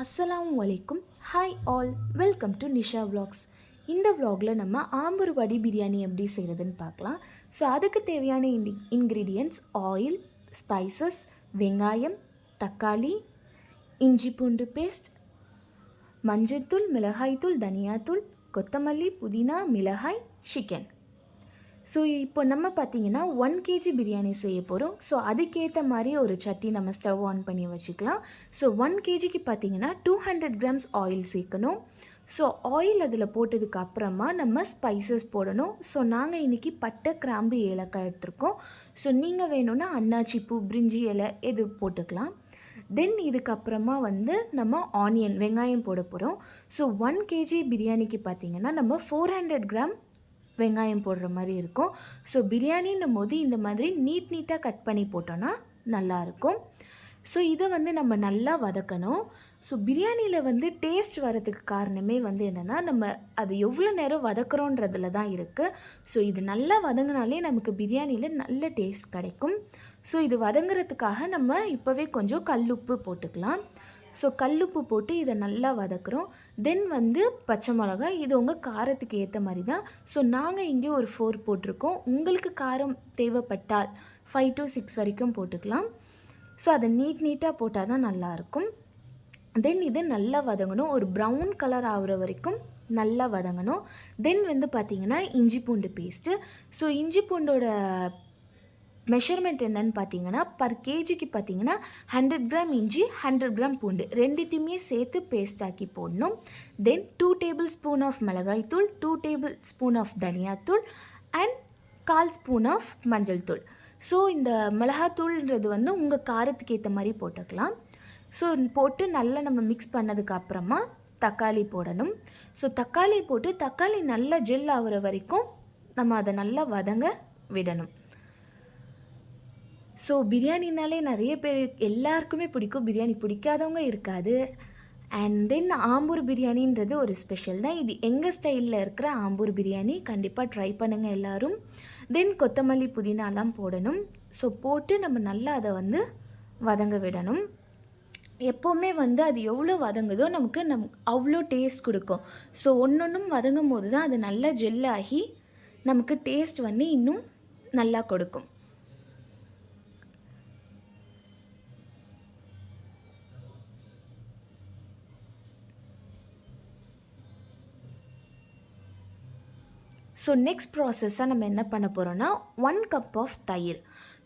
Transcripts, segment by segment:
அஸ்ஸலாமு அலைக்கும். Hi all, welcome to Nisha vlogs. இந்த vlogல நம்ம ஆம்பூர் வடி பிரியாணி எப்படி செய்கிறதுன்னு பார்க்கலாம். ஸோ அதுக்கு தேவையான இன்க்ரீடியன்ட்ஸ் ஆயில், ஸ்பைசஸ், வெங்காயம், தக்காளி, இஞ்சி பூண்டு பேஸ்ட், மஞ்சள்தூள், மிளகாய்த்தூள், தனியாத்தூள், கொத்தமல்லி, புதினா, மிளகாய், சிக்கன். ஸோ இப்போ நம்ம பார்த்திங்கன்னா 1 kg பிரியாணி செய்ய போகிறோம். ஸோ அதுக்கேற்ற மாதிரி ஒரு சட்டி நம்ம ஸ்டவ் ஆன் பண்ணி வச்சுக்கலாம். ஸோ 1 kgக்கு பார்த்திங்கன்னா 200 grams ஆயில் சேர்க்கணும். ஸோ ஆயில் அதில் போட்டதுக்கு அப்புறமா நம்ம ஸ்பைசஸ் போடணும். ஸோ நாங்கள் இன்றைக்கி பட்டை, கிராம்பு, ஏலக்காய் எடுத்துருக்கோம். ஸோ நீங்கள் வேணும்னா அன்னாச்சி பூ, பிரிஞ்சி இலை எது போட்டுக்கலாம். தென் இதுக்கப்புறமா நம்ம ஆனியன், வெங்காயம் போட போகிறோம். ஸோ 1 kg பிரியாணிக்கு பார்த்திங்கன்னா நம்ம 400 gram வெங்காயம் போடுற மாதிரி இருக்கும். ஸோ பிரியாணின்னும் போது இந்த மாதிரி நீட்டாக கட் பண்ணி போட்டோன்னா நல்லாயிருக்கும். ஸோ இதை நம்ம நல்லா வதக்கணும். ஸோ பிரியாணியில் டேஸ்ட் வரதுக்கு காரணமே என்னென்னா நம்ம அது எவ்வளோ நேரம் வதக்குறோன்றதுல தான் இருக்குது. ஸோ இது நல்லா வதங்கினாலே நமக்கு பிரியாணியில் நல்ல டேஸ்ட் கிடைக்கும். ஸோ இது வதங்குறதுக்காக நம்ம இப்போவே கொஞ்சம் கல்லுப்பு போட்டுக்கலாம். ஸோ கல்லுப்பு போட்டு இதை நல்லா வதக்குறோம். தென் பச்சை மிளகாய், இது உங்கள் காரத்துக்கு ஏற்ற மாதிரி தான். ஸோ நாங்கள் இங்கே ஒரு 4 போட்டிருக்கோம். உங்களுக்கு காரம் தேவைப்பட்டால் 5 to 6 வரைக்கும் போட்டுக்கலாம். ஸோ அதை நீட்டாக போட்டால் தான் நல்லாயிருக்கும். தென் இது நல்லா வதங்கணும். ஒரு ப்ரௌன் கலர் ஆகிற வரைக்கும் நல்லா வதங்கணும். தென் பார்த்திங்கன்னா இஞ்சி பூண்டு பேஸ்ட்டு. ஸோ இஞ்சி பூண்டோட மெஷர்மெண்ட் என்னன்னு பார்த்தீங்கன்னா, பர் கேஜிக்கு பார்த்தீங்கன்னா 100 gram இஞ்சி, 100 gram பூண்டு ரெண்டுத்தையுமே சேர்த்து பேஸ்ட் ஆக்கி போடணும். தென் 2 tablespoon ஆஃப் மிளகாய் தூள், 2 tablespoon ஆஃப் தனியாத்தூள் அண்ட் 1/4 ஸ்பூன் ஆஃப் மஞ்சள் தூள். ஸோ இந்த மிளகாத்தூள்ன்றது உங்கள் காரத்துக்கு ஏற்ற மாதிரி போட்டுக்கலாம். ஸோ போட்டு நல்லா நம்ம மிக்ஸ் பண்ணதுக்கு அப்புறமா தக்காளி போடணும். ஸோ தக்காளி போட்டு தக்காளி நல்லா ஜெல் ஆகிற வரைக்கும் நம்ம அதை நல்லா வதங்க விடணும். ஸோ பிரியாணினாலே நிறைய பேர் எல்லாருக்குமே பிடிக்கும், பிரியாணி பிடிக்காதவங்க இருக்காது. அண்ட் தென் ஆம்பூர் பிரியாணின்றது ஒரு ஸ்பெஷல் தான். இது எங்கள் ஸ்டைலில் இருக்கிற ஆம்பூர் பிரியாணி. கண்டிப்பாக ட்ரை பண்ணுங்கள் எல்லோரும். தென் கொத்தமல்லி, புதினாலாம் போடணும். ஸோ போட்டு நம்ம நல்லா அதை வதங்க விடணும். எப்போவுமே அது எவ்வளோ வதங்குதோ நமக்கு அவ்வளோ டேஸ்ட் கொடுக்கும். ஸோ ஒன்றொன்றும் வதங்கும் போது தான் அது நல்லா ஜெல்லாகி நமக்கு டேஸ்ட் இன்னும் நல்லா கொடுக்கும். ஸோ நெக்ஸ்ட் ப்ராசஸ்ஸாக நம்ம என்ன பண்ண போகிறோன்னா 1 cup ஆஃப் தயிர்.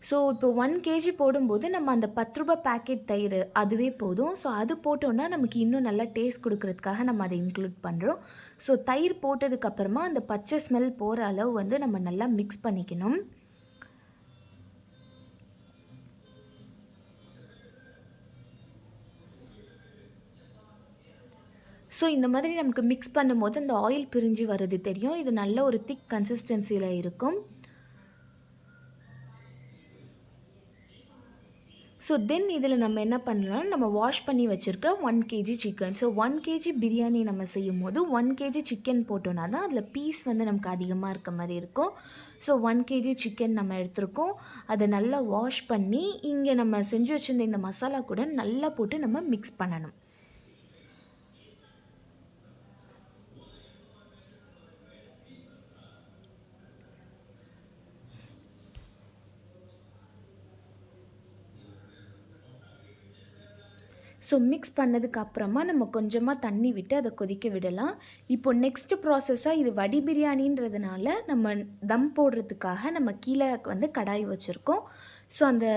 ஸோ இப்போ 1 kg போடும்போது நம்ம அந்த 10 ரூபாய் பேக்கெட் தயிர் அதுவே போதும். ஸோ அது போட்டோன்னா நமக்கு இன்னும் நல்லா டேஸ்ட் கொடுக்கறதுக்காக நம்ம அதை இன்க்ளூட் பண்ணுறோம். ஸோ தயிர் போட்டதுக்கப்புறமா அந்த பச்சை ஸ்மெல் போகிற அளவு நம்ம நல்லா மிக்ஸ் பண்ணிக்கணும். ஸோ இந்த மாதிரி நமக்கு மிக்ஸ் பண்ணும்போது அந்த ஆயில் பிரிஞ்சு வர்றது தெரியும். இது நல்ல ஒரு திக் கன்சிஸ்டன்சியில் இருக்கும். ஸோ தென் இதில் நம்ம என்ன பண்ணலாம், நம்ம வாஷ் பண்ணி வச்சுருக்க 1 kg chicken. So 1 kg biryani நம்ம செய்யும் போது 1 kg சிக்கன் போட்டோன்னா தான் அதில் பீஸ் நமக்கு அதிகமாக இருக்க மாதிரி இருக்கும். ஸோ 1 kg சிக்கன் நம்ம எடுத்துருக்கோம். அதை நல்லா வாஷ் பண்ணி இங்கே நம்ம செஞ்சு வச்சுருந்த இந்த மசாலா கூட நல்லா போட்டு நம்ம மிக்ஸ் பண்ணணும். ஸோ மிக்ஸ் பண்ணதுக்கு அப்புறமா நம்ம கொஞ்சமாக தண்ணி விட்டு அதை கொதிக்க விடலாம். இப்போ நெக்ஸ்ட் ப்ராசஸாக இது வடி பிரியாணின்றதுனால நம்ம தம் போடுறதுக்காக நம்ம கீழே கடாய் வச்சுருக்கோம். ஸோ அந்த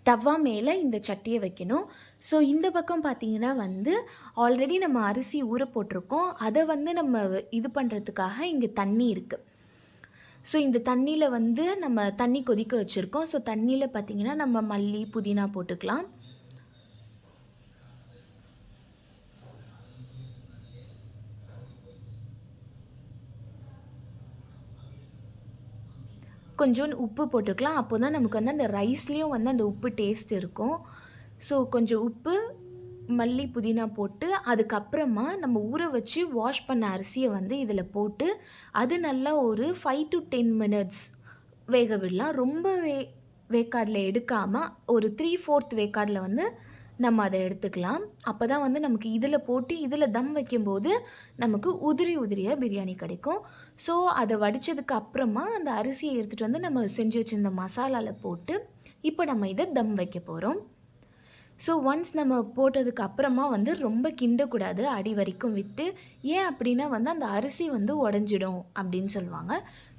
தவா மேலே இந்த சட்டியை வைக்கணும். ஸோ இந்த பக்கம் பார்த்திங்கன்னா ஆல்ரெடி நம்ம அரிசி ஊற போட்டிருக்கோம். அதை நம்ம இது பண்ணுறதுக்காக இங்கே தண்ணி இருக்குது. ஸோ இந்த தண்ணியில் நம்ம தண்ணி கொதிக்க வச்சுருக்கோம். ஸோ தண்ணியில் பார்த்திங்கன்னா நம்ம மல்லி, புதினா போட்டுக்கலாம். கொஞ்சோண்டு உப்பு போட்டுக்கலாம். அப்போ தான் நமக்கு அந்த ரைஸ்லேயும் அந்த உப்பு டேஸ்ட் இருக்கும். ஸோ கொஞ்சம் உப்பு, மல்லி, புதினா போட்டு அதுக்கப்புறமா நம்ம ஊற வச்சு வாஷ் பண்ண அரிசியை இதில் போட்டு அது நல்லா ஒரு 5 to 10 minutes வேக விடலாம். ரொம்ப வேக்காடில் எடுக்காமல் ஒரு 3/4 வேக்காடில் நம்ம அதை எடுத்துக்கலாம். அப்போ தான் வந்து நமக்கு இதில் போட்டு இதில் தம் வைக்கும்போது நமக்கு உதிரி உதிரியாக பிரியாணி கிடைக்கும். ஸோ அதை வடித்ததுக்கு அப்புறமா அந்த அரிசியை எடுத்துகிட்டு வந்து நம்ம செஞ்சு வச்சுருந்த மசாலாவில் போட்டு இப்போ நம்ம இதை தம் வைக்க போகிறோம். ஸோ ஒன்ஸ் நம்ம போட்டதுக்கு அப்புறமா வந்து ரொம்ப கிண்டக்கூடாது, அடி வரைக்கும் விட்டு. ஏன் அப்படின்னா வந்து அந்த அரிசி வந்து உடஞ்சிடும் அப்படின்னு சொல்லுவாங்க.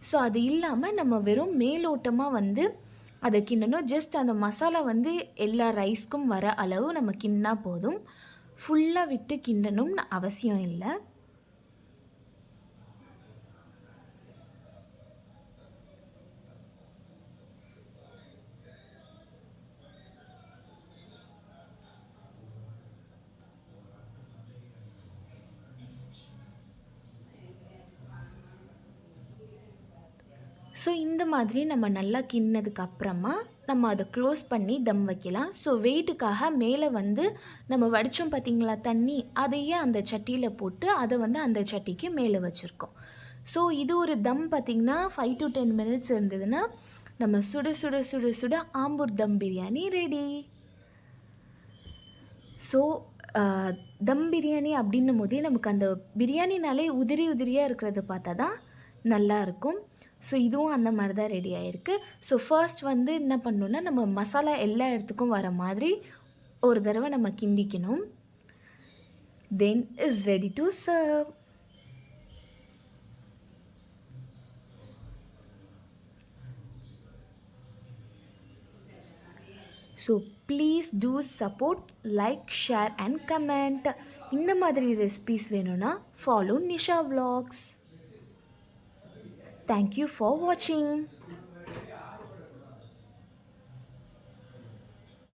ஸோ அது இல்லாமல் நம்ம வெறும் மேலோட்டமாக வந்து அதை கிண்டணும். ஜஸ்ட் அந்த மசாலா வந்து எல்லா ரைஸ்க்கும் வர அளவு நம்ம கிண்டினா போதும். ஃபுல்லாக விட்டு கிண்டணும்னு அவசியம் இல்லை. ஸோ இந்த மாதிரி நம்ம நல்லா கிண்டினதுக்கு அப்புறமா நம்ம அதை க்ளோஸ் பண்ணி தம் வைக்கலாம். ஸோ வெயிட்டுக்காக மேலே வந்து நம்ம வடித்தோம் பார்த்திங்களா தண்ணி, அதையே அந்த சட்டியில் போட்டு அதை வந்து அந்த சட்டிக்கு மேலே வச்சுருக்கோம். ஸோ இது ஒரு தம் பார்த்திங்கன்னா 5 to 10 minutes இருந்ததுன்னா நம்ம சுட சுட சுட சுட ஆம்பூர் தம் பிரியாணி ரெடி. ஸோ தம் பிரியாணி அப்படின்னும் போதே நமக்கு அந்த பிரியாணினாலே உதிரி உதிரியாக இருக்கிறத பார்த்தா தான் நல்லாயிருக்கும். ஸோ இதுவும் அந்த மாதிரி தான் ரெடி ஆகிருக்கு. ஸோ ஃபர்ஸ்ட் வந்து என்ன பண்ணணுன்னா, நம்ம மசாலா எல்லா இடத்துக்கும் வர மாதிரி ஒரு தடவை நம்ம கிண்டிக்கணும். Then is ready to serve. So please do support, like, share and comment. இந்த மாதிரி ரெசிபீஸ் வேணும்னா follow Nisha vlogs. Thank you for watching.